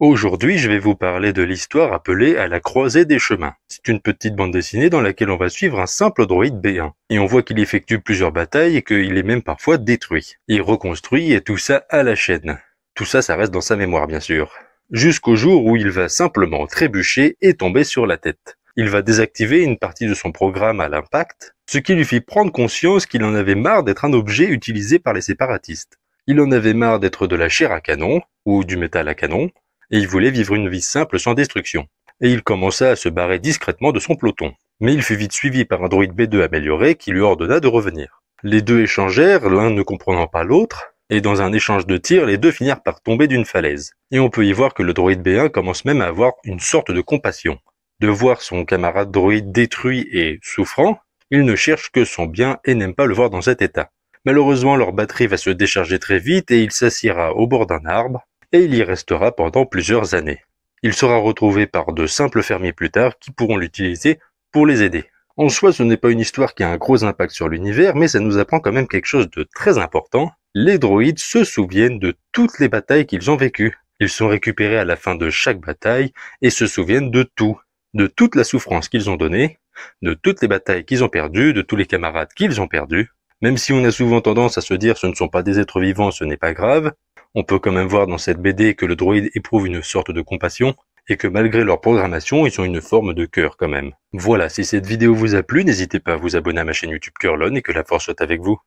Aujourd'hui, je vais vous parler de l'histoire appelée À la croisée des chemins. C'est une petite bande dessinée dans laquelle on va suivre un simple droïde B1. Et on voit qu'il effectue plusieurs batailles et qu'il est même parfois détruit. Il reconstruit et tout ça à la chaîne. Tout ça, ça reste dans sa mémoire bien sûr. Jusqu'au jour où il va simplement trébucher et tomber sur la tête. Il va désactiver une partie de son programme à l'impact, ce qui lui fit prendre conscience qu'il en avait marre d'être un objet utilisé par les séparatistes. Il en avait marre d'être de la chair à canon, ou du métal à canon, et il voulait vivre une vie simple sans destruction. Et il commença à se barrer discrètement de son peloton. Mais il fut vite suivi par un droïde B2 amélioré qui lui ordonna de revenir. Les deux échangèrent, l'un ne comprenant pas l'autre, et dans un échange de tirs, les deux finirent par tomber d'une falaise. Et on peut y voir que le droïde B1 commence même à avoir une sorte de compassion. De voir son camarade droïde détruit et souffrant, il ne cherche que son bien et n'aime pas le voir dans cet état. Malheureusement, leur batterie va se décharger très vite et il s'assiera au bord d'un arbre, et il y restera pendant plusieurs années. Il sera retrouvé par de simples fermiers plus tard qui pourront l'utiliser pour les aider. En soi, ce n'est pas une histoire qui a un gros impact sur l'univers, mais ça nous apprend quand même quelque chose de très important. Les droïdes se souviennent de toutes les batailles qu'ils ont vécues. Ils sont récupérés à la fin de chaque bataille et se souviennent de tout. De toute la souffrance qu'ils ont donnée, de toutes les batailles qu'ils ont perdues, de tous les camarades qu'ils ont perdus. Même si on a souvent tendance à se dire ce ne sont pas des êtres vivants, ce n'est pas grave, on peut quand même voir dans cette BD que le droïde éprouve une sorte de compassion, et que malgré leur programmation, ils ont une forme de cœur quand même. Voilà, si cette vidéo vous a plu, n'hésitez pas à vous abonner à ma chaîne YouTube Curlon et que la force soit avec vous.